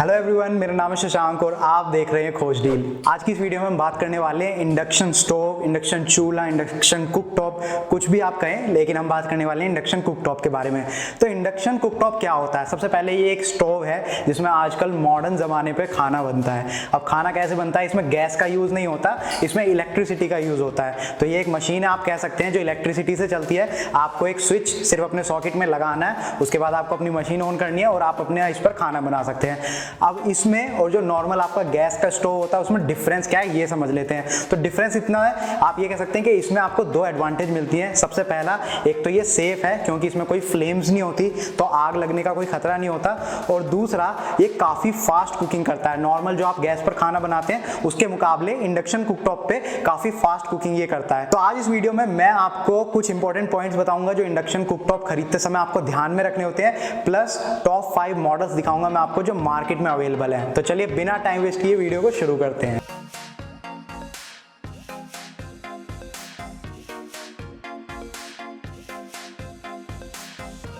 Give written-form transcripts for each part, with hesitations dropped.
Hello everyone, मेरा नाम है शशांक और आप देख रहे हैं खोज डील। आज की इस वीडियो में हम बात करने वाले हैं इंडक्शन स्टोव, इंडक्शन चूल्हा, इंडक्शन कुकटॉप, कुछ भी आप कहें, लेकिन हम बात करने वाले हैं इंडक्शन कुकटॉप के बारे में। तो इंडक्शन कुकटॉप क्या होता है? सबसे पहले ये एक स्टोव है जिसमें आजकल मॉडर्न जमाने पे खाना बनता है। अब खाना कैसे बनता है? इसमें गैस का यूज नहीं होता, इसमें इलेक्ट्रिसिटी का यूज होता है। तो ये एक मशीन है, आप कह सकते हैं, जो इलेक्ट्रिसिटी से चलती है। आपको एक स्विच सिर्फ अपने सॉकेट में लगाना है, उसके बाद आपको अपनी मशीन ऑन करनी है और आप अपने इस पर खाना बना सकते हैं। अब इसमें और जो नॉर्मल आपका गैस का स्टोव होता है उसमें डिफरेंस क्या है ये समझ लेते हैं। तो डिफरेंस इतना है, आप ये कह सकते हैं कि इसमें आपको दो एडवांटेज मिलती हैं। सबसे पहला, एक तो ये सेफ है क्योंकि इसमें कोई फ्लेम्स नहीं होती, तो आग लगने का कोई खतरा नहीं होता। और दूसरा, ये काफी फास्ट कुकिंग करता है। नॉर्मल जो आप गैस पर खाना बनाते हैं उसके मुकाबले इंडक्शन कुकटॉप पे काफी फास्ट कुकिंग ये करता है। तो आज इस वीडियो में मैं आपको कुछ इंपॉर्टेंट पॉइंट्स बताऊंगा जो इंडक्शन कुकटॉप खरीदते समय आपको ध्यान में रखने होते हैं, प्लस टॉप 5 मॉडल्स दिखाऊंगा मैं आपको जो मार्केट में अवेलेबल है। तो चलिए बिना टाइम वेस्ट किए वीडियो को शुरू करते हैं।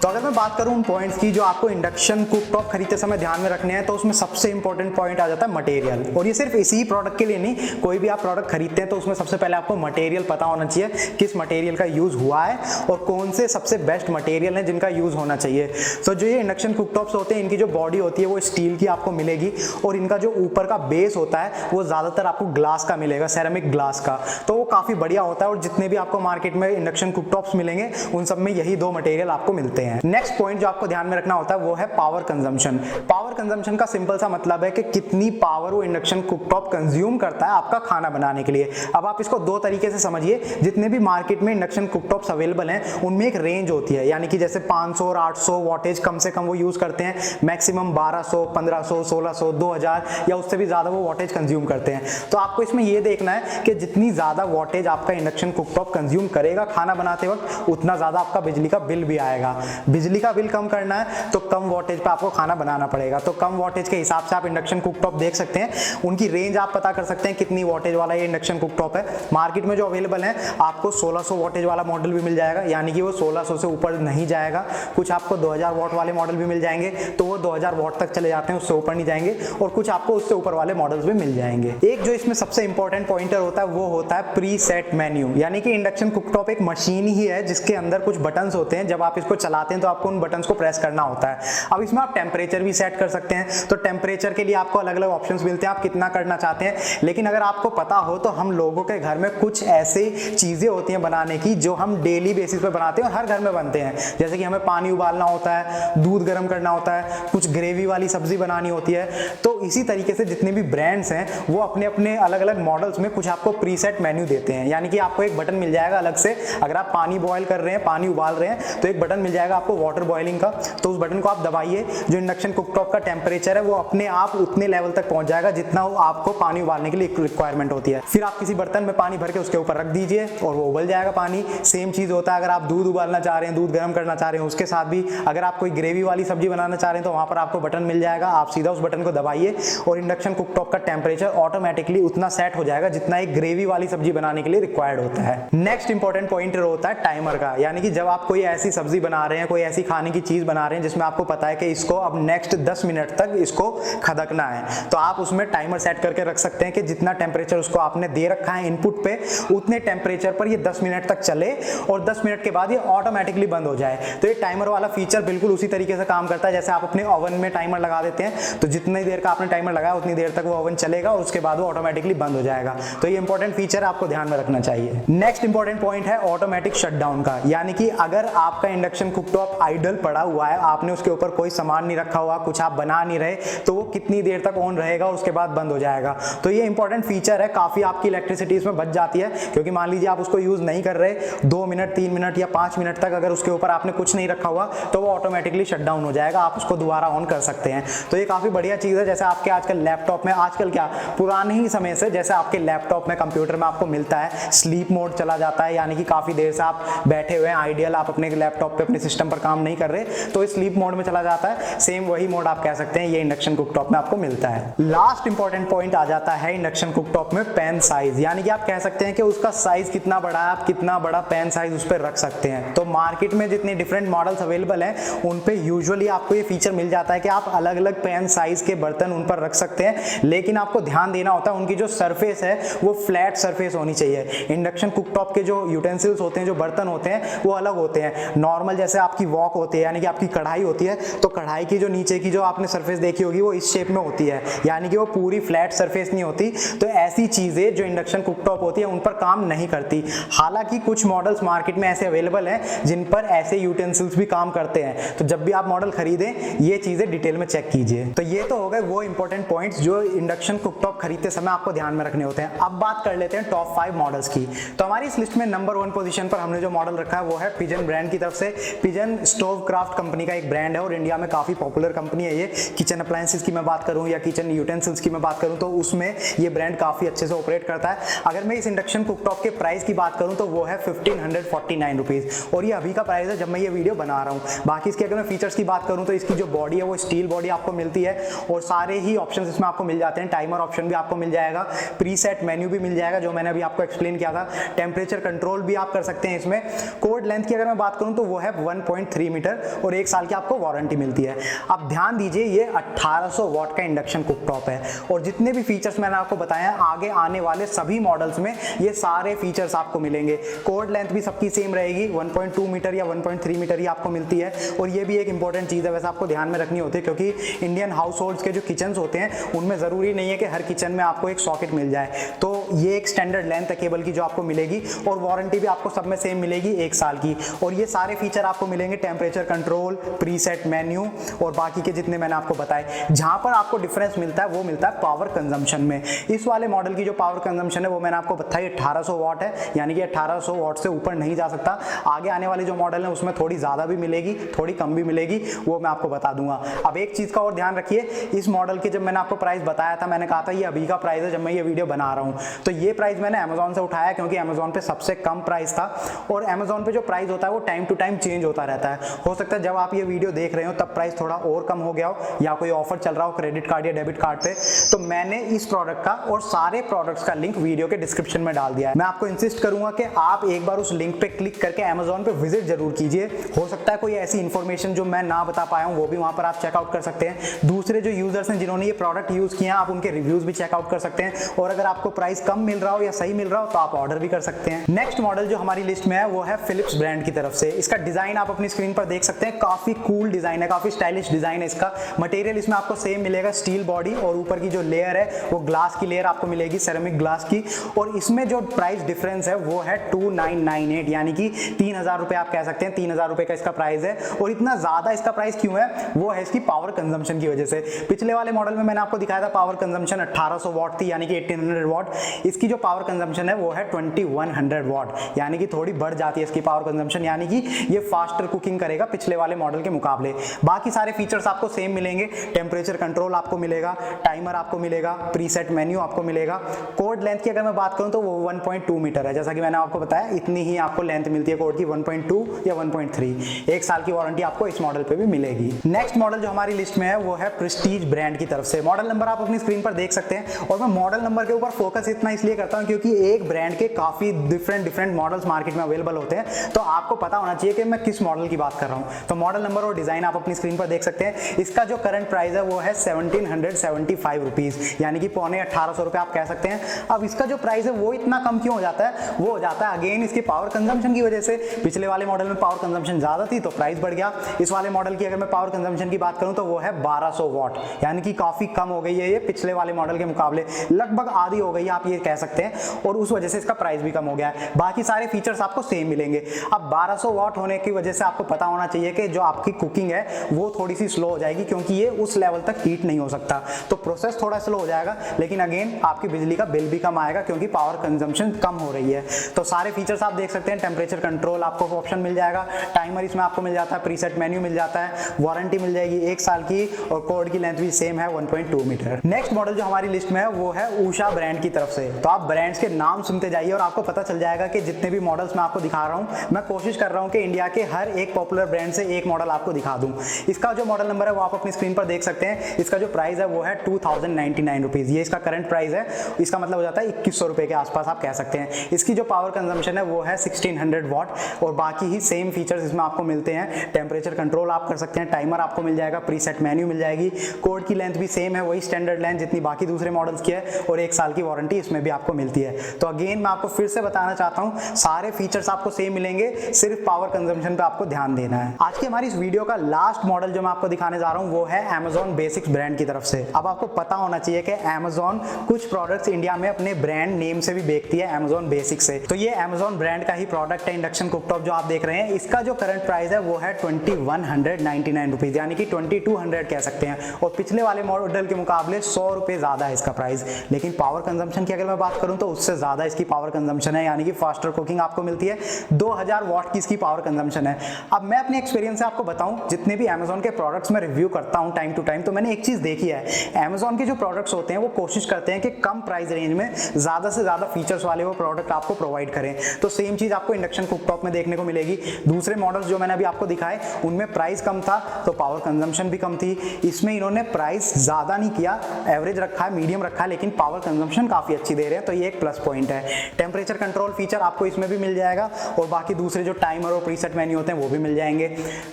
तो अगर मैं बात करूं उन पॉइंट्स की जो आपको इंडक्शन कुकटॉप खरीदते समय ध्यान में रखने हैं, तो उसमें सबसे इंपॉर्टेंट पॉइंट आ जाता है मटेरियल। और ये सिर्फ इसी प्रोडक्ट के लिए नहीं, कोई भी आप प्रोडक्ट खरीदते हैं तो उसमें सबसे पहले आपको मटेरियल पता होना चाहिए, किस मटेरियल का यूज हुआ है और कौन से सबसे बेस्ट मटेरियल है जिनका यूज होना चाहिए। तो जो ये इंडक्शन कुकटॉप्स होते हैं, इनकी जो बॉडी होती है वो स्टील की आपको मिलेगी और इनका जो ऊपर का बेस होता है वो ज्यादातर आपको ग्लास का मिलेगा, सेरेमिक ग्लास का। तो वो काफी बढ़िया होता है और जितने भी आपको मार्केट में इंडक्शन कुकटॉप्स मिलेंगे उन सब में यही दो मटेरियल आपको मिलते हैं। नेक्स्ट पॉइंट जो आपको ध्यान में रखना होता है वो है पावर कंजम्पशन। पावर कंजम्पशन का सिंपल सा मतलब है कि कितनी पावर वो इंडक्शन कुकटॉप कंज्यूम करता है आपका खाना बनाने के लिए। अब आप इसको दो तरीके से समझिए। जितने भी मार्केट में इंडक्शन कुकटॉप्स अवेलेबल हैं उनमें एक रेंज होती है, यानी कि जैसे 500 और 800 वॉटेज कम से कम वो यूज करते हैं, मैक्सिमम 1200, 1500, 1600, 2000 या उससे भी ज्यादा वो वॉटेज कंज्यूम करते हैं। तो आपको इसमें ये देखना है कि जितनी ज्यादा वॉटेज आपका इंडक्शन कुकटॉप कंज्यूम करेगा खाना बनाते वक्त, उतना ज्यादा आपका बिजली का बिल भी आएगा। बिजली का बिल कम करना है तो कम वॉटेज पे आपको खाना बनाना पड़ेगा। तो कम वॉटेज के हिसाब से आप इंडक्शन कुकटॉप देख सकते हैं, उनकी रेंज आप पता कर सकते हैं कितनी वॉटेज वाला ये इंडक्शन कुकटॉप है। मार्केट में जो अवेलेबल है आपको 1600 वॉटेज वाला मॉडल भी मिल जाएगा, यानी कि वो 1600 से ऊपर नहीं जाएगा। कुछ आपको 2000 वॉट वाले मॉडल भी मिल जाएंगे, तो वो 2000 वॉट तक चले जाते हैं, उससे ऊपर नहीं जाएंगे। और कुछ आपको उससे ऊपर वाले मॉडल्स भी मिल जाएंगे। एक जो इसमें सबसे इंपॉर्टेंट पॉइंटर होता है वो होता है प्री सेट मेन्यू, यानी कि इंडक्शन कुकटॉप एक मशीन ही है जिसके अंदर कुछ बटन्स होते हैं। जब आप इसको चलाते हैं तो आपको उन बटन्स को प्रेस करना होता है। अब इसमें आप टेम्परेचर भी सेट कर सकते हैं, तो टेम्परेचर के लिए आपको अलग अलग ऑप्शंस मिलते हैं, आप कितना करना चाहते हैं। लेकिन अगर आपको पता हो तो हम लोगों के घर में कुछ ऐसी चीजें होती हैं बनाने की जो हम डेली बेसिस पे बनाते हैं और हर घर में बनते हैं। जैसे कि हमें पानी उबालना होता है, दूध गर्म करना होता है, कुछ ग्रेवी वाली सब्जी बनानी होती है। तो इसी तरीके से जितने भी ब्रांड्स हैं वो अपने अपने अलग अलग मॉडल्स में कुछ आपको प्रीसेट मेन्यू देते हैं, यानी कि आपको एक बटन मिल जाएगा अलग से। अगर आप पानी बॉयल कर रहे हैं, पानी उबाल रहे हैं, तो एक बटन मिल जाएगा आपको वाटर बॉइलिंग का। तो उस बटन को आप दबाइए, जो इंडक्शन कुकटॉप का टेम्परेचर है वो अपने आप उतने लेवल तक पहुंच जाएगा जितना आपको पानी उबालने के लिए रिक्वायरमेंट होती है। फिर आप किसी बर्तन में पानी भर के उसके ऊपर रख दीजिए और वो उबल जाएगा पानी। सेम चीज होता है अगर आप दूध उबालना चाह रहे हैं, दूध गर्म करना चाह रहे हैं, उसके साथ भी अगर आप कोई ग्रेवी वाली सब्जी बनाना चाह रहे हैं तो वहां पर आपको बटन मिल जाएगा। आप सीधा उस बटन को दबाइए और इंडक्शन कुकटॉप का टेम्परेचर ऑटोमेटिकली उतना सेट हो जाएगा जितना एक ग्रेवी वाली सब्जी बनाने के लिए रिक्वायर्ड होता है। नेक्स्ट इंपॉर्टेंट पॉइंट होता है टाइमर का, यानी कि जब आप कोई ऐसी सब्जी बना रहे हैं, कोई ऐसी खाने की चीज बना रहे हैं जिसमें आपको पता है कि इसको अब नेक्स्ट 10 मिनट तक इसको खदकना है, तो आप उसमें टाइमर सेट करके रख सकते हैं कि जितना टेम्परेचर उसको आपने दे रखा है इनपुट पे, उतने टेम्परेचर पर ये 10 मिनट तक चले और 10 मिनट के बाद ये ऑटोमेटिकली बंद हो जाए। तो ये टाइमर वाला फीचर बिल्कुल उसी तरीके से काम करता है जैसे आप अपने ओवन में टाइमर लगा देते हैं, तो जितनी देर का आपने टाइमर लगाया उतनी देर तक वो ओवन चलेगा और उसके बाद वो ऑटोमेटिकली बंद हो जाएगा। तो ये इंपॉर्टेंट फीचर आपको ध्यान में रखना चाहिए। नेक्स्ट इंपॉर्टेंट पॉइंट है ऑटोमेटिक शटडाउन का, यानी कि अगर आपका इंडक्शन कुकटॉप आइडल पड़ा हुआ है, आपने उसके ऊपर कोई सामान नहीं रखा हुआ, कुछ आप बना नहीं रहे, तो वो कितनी देर तक ऑन रहेगा और उसके बाद बंद हो जाएगा। तो ये इंपॉर्टेंट फीचर है, काफी आपकी इलेक्ट्रिसिटी इसमें बच जाती है। क्योंकि मान लीजिए आप उसको यूज नहीं कर रहे, 2 मिनट 3 मिनट या 5 मिनट तक अगर उसके ऊपर आपने कुछ नहीं रखा हुआ तो वो ऑटोमेटिकली शट डाउन हो जाएगा, आप उसको दोबारा ऑन कर सकते हैं। तो ये काफी बढ़िया चीज है। जैसे आपके आजकल लैपटॉप में, आजकल क्या पुराने ही समय से जैसे आपके लैपटॉप में, कंप्यूटर में आपको मिलता है स्लीप मोड चला जाता है, यानी कि काफी देर से आप बैठे हुए हैं आइडियल, आप अपने लैपटॉप पे अपने सिस्टम पर काम नहीं कर रहे, तो स्लीप मोड में चला जाता है। सेम वही मोड आप कह सकते हैं ये इंडक्शन कुकटॉप में आपको मिलता है। लास्ट इंपॉर्टेंट पॉइंट आ जाता है इंडक्शन कुकटॉप में पैन साइज, यानी कि आप कह सकते हैं कि उसका साइज कितना बड़ा है, आप कितना बड़ा पैन साइज उस पर रख सकते हैं। तो मार्केट में जितने डिफरेंट मॉडल्स अवेलेबल हैं उन पे यूजुअली आपको ये फीचर मिल जाता है कि आप अलग अलग पैन साइज के बर्तन बटन उन पर रख सकते हैं, लेकिन आपको ध्यान देना होता है उनकी जो सरफेस है वो फ्लैट सरफेस होनी चाहिए। इंडक्शन कुकटॉप के जो यूटेंसिल्स होते हैं, जो बर्तन होते हैं, वो अलग होते हैं। नॉर्मल जैसे आपकी वॉक होती है, यानी कि आपकी कढ़ाई होती है, तो कढ़ाई की जो नीचे की जो आपने सरफेस देखी होगी वो इस शेप में होती है, यानी कि वो पूरी फ्लैट सरफेस नहीं होती। तो ऐसी चीजें जो इंडक्शन कुकटॉप होती है उन पर काम नहीं करती। हालांकि कुछ मॉडल्स मार्केट में ऐसे अवेलेबल हैं जिन पर ऐसे यूटेंसिल्स भी काम करते हैं। तो जब भी आप मॉडल खरीदें ये चीजें डिटेल में चेक कीजिए। तो ये तो हो गए वो इंपॉर्टेंट पॉइंट्स जो इंडक्शन कुकटॉप खरीदते समय आपको ध्यान में रखने होते हैं। अब बात कर लेते हैं टॉप 5 मॉडल्स की। तो हमारी इस लिस्ट में नंबर 1 पोजीशन पर हमने जो मॉडल रखा है वो है पिजन ब्रांड की तरफ से। पिजन स्टोव क्राफ्ट कंपनी का एक ब्रांड है और इंडिया में काफी पॉपुलर कंपनी है ये। किचन अप्लायंसेस की मैं बात करूं या किचन यूटेंसिल्स की मैं बात करूं तो उसमें ये ब्रांड काफी अच्छे से ऑपरेट करता है। अगर मैं इस इंडक्शन कुकटॉप के प्राइस की बात करूं तो वो है 1549 रुपीज और ये अभी का प्राइस है जब मैं ये वीडियो बना रहा हूं। बाकी इसके अगर मैं फीचर्स की बात करूं तो इसकी जो बॉडी है वो स्टील बॉडी आपको मिलती है और सारे ही ऑप्शन इसमें आपको मिल जाते हैं। टाइमर ऑप्शन भी आपको मिल जाएगा, प्रीसेट मेन्यू भी मिल जाएगा जो मैंने अभी आपको एक्सप्लेन किया था, टेम्परेचर कंट्रोल भी आप कर सकते हैं इसमें। कोड लेंथ की अगर मैं बात करूं तो वो है 1.3 मीटर और 1 साल की आपको वारंटी मिलती है। अब ध्यान दीजिए ये 1800 वॉट का इंडक्शन कुकटॉप है और जितने भी फीचर्स मैंने आपको बताया आगे आने वाले सभी मॉडल्स में ये सारे फीचर्स आपको मिलेंगे। कोड लेंथ भी सबकी सेम रहेगी, 1.2 मीटर या 1.3 मीटर ही आपको मिलती है। और ये भी एक इंपॉर्टेंट चीज है, वैसे आपको ध्यान में रखनी होती है क्योंकि इंडियन हाउस होल्ड्स के जो किचन होते हैं उनमें जरूरी नहीं है कि हर किचन में आपको एक सॉकेट मिल जाए। तो ये एक स्टैंडर्ड लेंथ है केबल की जो आपको मिलेगी और वारंटी भी आपको सब में सेम मिलेगी 1 साल की। और ये सारे फीचर आपको मिलेंगे टेम्परेचर कंट्रोल, प्रीसेट मेन्यू और बाकी के जितने मैंने आपको बताए। जहां पर आपको डिफरेंस मिलता है वो मिलता है पावर कंजम्पशन में। इस वाले मॉडल की जो पावर कंजम्पशन है वो मैंने आपको बताई 1800 वॉट है, यानी कि 1800 वॉट से ऊपर नहीं जा सकता। आगे आने वाली जो मॉडल है उसमें थोड़ी ज्यादा भी मिलेगी, थोड़ी कम भी मिलेगी, वो मैं आपको बता दूंगा। अब एक चीज का और ध्यान रखिए, इस मॉडल के जब मैंने आपको प्राइस बताया था, मैंने कहा था ये अभी का प्राइस है जब मैं ये वीडियो बना रहा हूं, तो ये प्राइस मैंने अमेजोन से उठाया क्योंकि अमेजोन पे सबसे कम प्राइस था और अमेजोन पे जो प्राइस होता है वो टाइम टू टाइम चेंज होता रहता है। हो सकता है जब आप ये वीडियो देख रहे हो तब प्राइस थोड़ा और कम हो गया हो या कोई ऑफर चल रहा हो क्रेडिट कार्ड या डेबिट कार्ड पे। तो मैंने इस प्रोडक्ट का और सारे प्रोडक्ट्स का लिंक वीडियो के डिस्क्रिप्शन में डाल दिया है। मैं आपको इंसिस्ट करूंगा कि आप एक बार उस लिंक पे क्लिक करके अमेजोन पे विजिट जरूर कीजिए। हो सकता है कोई ऐसी इंफॉर्मेशन जो मैं ना बता पाया हूं वो भी वहां पर आप चेकआउट कर सकते हैं। दूसरे जो यूजर्स हैं जिन्होंने ये प्रोडक्ट यूज किया आप उनके रिव्यूज भी चेकआउट कर सकते हैं और अगर आपको प्राइस कम मिल रहा हो या सही मिल रहा हो तो आप ऑर्डर भी कर सकते हैं। नेक्स्ट मॉडल जो हमारी लिस्ट में है वो है फिलिप्स ब्रांड की तरफ से। इसका डिजाइन आप अपनी स्क्रीन पर देख सकते हैं, काफी कूल डिजाइन है, काफी स्टाइलिश डिजाइन है इसका। मटेरियल इसमें आपको सेम मिलेगा, स्टील बॉडी और ऊपर की जो लेयर है वो ग्लास की लेयर आपको मिलेगी, सेरेमिक ग्लास की। और इसमें जो प्राइस डिफरेंस है वो है 2998, यानी कि 3000 रुपए आप कह सकते हैं, 3000 रुपए का इसका प्राइस है। और इतना ज्यादा इसका प्राइस क्यों है, वो है इसकी पावर कंजम्पशन की वजह से। पिछले वाले मॉडल में मैंने आपको दिखाया था पावर कंजम्पशन 1800 वॉट थी, यानी कि 1800 वॉट। इसकी जो पावर कंजम्पशन है वो है 2100 वॉट, यानी कि थोड़ी बढ़ जाती है इसकी पावर कंजम्पशन, यानी कि ये फास्टर कुकिंग करेगा पिछले वाले मॉडल के मुकाबले। बाकी सारे फीचर्स आपको सेम मिलेंगे, टेम्परेचर कंट्रोल आपको मिलेगा, टाइमर आपको मिलेगा, प्रीसेट मेन्यू आपको मिलेगा। कोड लेंथ की अगर मैं बात करूं तो वो 1.2 मीटर है, जैसा कि मैंने आपको बताया इतनी ही आपको लेंथ मिलती है कोड की, 1.2 या 1.3। 1 साल की वारंटी आपको इस मॉडल पे भी मिलेगी। नेक्स्ट मॉडल जो हमारी लिस्ट में है वो है प्रेस्टीज ब्रांड की तरफ से। मॉडल नंबर आप अपनी स्क्रीन पर देख सकते हैं और मैं मॉडल नंबर के ऊपर फोकस इतना इसलिए करता हूं क्योंकि एक ब्रांड के काफी डिफरेंट मॉडल्स मार्केट में अवेलेबल होते हैं, तो आपको पता होना चाहिए कि मैं किस मॉडल की बात कर रहा हूं। तो मॉडल नंबर और डिजाइन आप अपनी स्क्रीन पर देख सकते हैं। इसका जो करंट प्राइस है वो है 1775 रुपीज, यानी कि 1850 रुपए आप कह सकते हैं। अब इसका जो प्राइस है वो इतना कम क्यों हो जाता है, वो हो जाता है अगेन इसकी पावर कंजम्पशन की वजह से। पिछले वाले मॉडल में पावर कंजम्पशन ज्यादा थी तो प्राइस बढ़ गया। इस वाले मॉडल की अगर मैं पावर कंजम्पशन की बात करूं तो वो है 1200 वॉट, यानी कि काफी कम हो गई है ये पिछले वाले मॉडल के मुकाबले, लगभग आधी हो गई है आप ये कह सकते हैं, और उस वजह से इसका प्राइस भी कम हो गया है। बाकी सारे फीचर्स आपको सेम मिलेंगे। अब 1200 वॉट होने की वजह से आपको पता होना चाहिए कि जो आपकी कुकिंग है वो थोड़ी सी स्लो हो जाएगी क्योंकि ये उस लेवल तक हीट नहीं हो सकता, तो प्रोसेस थोड़ा स्लो हो जाएगा, लेकिन अगेन आपकी बिजली का बिल भी कम आएगा क्योंकि पावर कंजम्पशन कम हो रही है। तो सारे फीचर्स आप देख सकते हैं, टेम्परेचर कंट्रोल आपको ऑप्शन मिल जाएगा, टाइमर इसमें आपको मिल जाता है, प्रीसेट मेन्यू मिल जाता है, वारंटी मिल जाएगी 1 साल की और कोड की लेंथ भी सेम है 1.2 मीटर। नेक्स्ट मॉडल जो हमारी लिस्ट में है वो है उषा ब्रांड की तरफ से। तो आप ब्रांड्स के नाम सुनते जाइए और आपको पता चल जाएगा कि जितने भी मॉडल्स मैं आपको दिखा रहा हूं, मैं कोशिश कर रहा हूं कि इंडिया के हर एक पॉपुलर ब्रांड से एक मॉडल आपको दिखा दूं। इसका जो मॉडल नंबर है वो आप अपनी स्क्रीन पर देख सकते हैं। इसका जो प्राइस है वो है 2099 रुपीज, ये इसका करंट प्राइस है। इसका मतलब हो जाता है 2100 रुपए के आसपास आप कह सकते हैं। इसकी जो पावर कंजम्पशन है वो है 1600 वॉट और बाकी ही सेम फीचर्स इसमें आपको मिलते हैं। टेम्परेचर कंट्रोल आप कर सकते हैं, टाइमर आपको मिल जाएगा, प्रीसेट मेन्यू मिल जाएगी, कोड की लेंथ भी सेम है, वही स्टैंडर्ड लेंथ जितनी बाकी दूसरे मॉडल्स की है, और 1 साल की वारंटी इसमें भी आपको मिलती है। तो अगेन मैं आपको फिर से बताना चाहता हूं, सारे फीचर्स आपको सेम मिलेंगे, सिर्फ पावर कंजम्पशन पे आपको ध्यान देना है। आज की हमारी इस वीडियो का लास्ट मॉडल जो मैं आपको दिखाने जा रहा हूं वो है Amazon Basics ब्रांड की तरफ से। अब आपको पता होना चाहिए कि Amazon कुछ प्रोडक्ट्स इंडिया में अपने ब्रांड नेम से भी बेचती है, Amazon Basics से। तो ये Amazon ब्रांड का ही प्रोडक्ट है इंडक्शन कुकटॉप जो आप देख रहे हैं। इसका जो करंट प्राइस है वो है 2199 रुपीज, यानी कि 2200 कह सकते हैं, और पिछले वाले मॉडल के मुकाबले 100 रुपए ज्यादा है इसका प्राइस। लेकिन पावर कंजम्पशन की अगर मैं बात करूं तो उससे ज्यादा इसकी पावर कंजम्पशन है, यानी कि फास्टर कुकिंग आपको मिलती है। 2000 वाट की इसकी पावर कंजम्पशन है। अब मैं अपने एक्सपीरियंस से आपको बताऊं, जितने भी Amazon के प्रोडक्ट्स में रिव्यू करता हूं टाइम टू टाइम, तो मैंने एक चीज देखी है, Amazon के जो प्रोडक्ट्स होते हैं वो कोशिश करते हैं कि कम प्राइस रेंज में ज्यादा से ज्यादा फीचर्स वाले वो प्रोडक्ट आपको प्रोवाइड करें। तो सेम चीज आपको इंडक्शन कुकटॉप में देखने को मिलेगी। दूसरे मॉडल्स जो मैंने अभी आपको दिखाए उनमें प्राइस कम था तो पावर कंजम्पशन भी कम थी। इसमें इन्होंने प्राइस ज्यादा नहीं किया, एवरेज रखा है, मीडियम रखा है, लेकिन पावर कंजम्पशन काफी अच्छी दे रहे हैं, तो ये एक प्लस पॉइंट है। टेम्परेचर कंट्रोल फीचर आपको इसमें भी मिल जाएगा, और बाकी दूसरे जो टाइमर और प्रीसेट मेन्यू होते हैं वो भी मिल जाएंगे।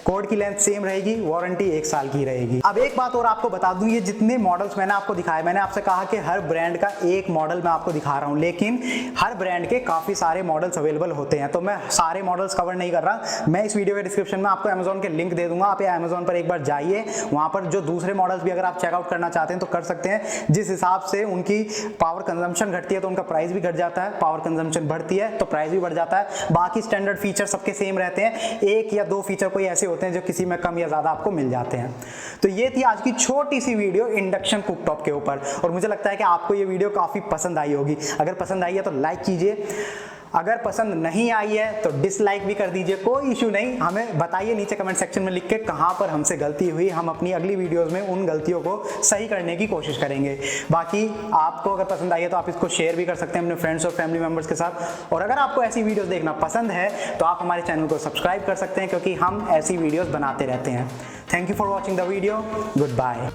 कोड की लेंथ सेम रहेगी, वारंटी 1 साल की रहेगी। अब एक बात और आपको बता दूं, ये जितने मॉडल्स मैंने आपको दिखाए, मैंने आपसे कहा कि हर ब्रांड का एक मॉडल मैं आपको दिखा रहा हूं, लेकिन हर ब्रांड के काफी सारे मॉडल्स अवेलेबल होते हैं, तो मैं सारे मॉडल्स कवर नहीं कर रहा। मैं इस वीडियो के डिस्क्रिप्शन में आपको Amazon के लिंक दे दूंगा, आप Amazon पर एक बार जाइए, वहां पर जो दूसरे मॉडल्स भी अगर आप चेकआउट करना चाहते हैं तो कर सकते हैं। जिस हिसाब से उनकी पावर कंजम्पशन घटती है तो उनका प्राइस भी घट जाता है, पावर कंजम्पशन बढ़ती है तो प्राइस भी बढ़ जाता है। बाकी स्टैंडर्ड फीचर सबके सेम रहते हैं, 1 या 2 फीचर कोई ऐसे होते हैं जो किसी में कम या ज्यादा आपको मिल जाते हैं। तो ये थी आज की छोटी सी वीडियो इंडक्शन कुकटॉप के ऊपर, और मुझे लगता है कि आपको ये वीडियो काफी पसंद आई होगी। अगर पसंद आई है तो लाइक कीजिए, अगर पसंद नहीं आई है तो डिसलाइक भी कर दीजिए, कोई इशू नहीं। हमें बताइए नीचे कमेंट सेक्शन में लिख के कहां पर हमसे गलती हुई, हम अपनी अगली वीडियोस में उन गलतियों को सही करने की कोशिश करेंगे। बाकी आपको अगर पसंद आई है तो आप इसको शेयर भी कर सकते हैं अपने फ्रेंड्स और फैमिली मेंबर्स के साथ, और अगर आपको ऐसी वीडियोस देखना पसंद है तो आप हमारे चैनल को सब्सक्राइब कर सकते हैं, क्योंकि हम ऐसी वीडियोस बनाते रहते हैं। Thank you for watching the video, good bye.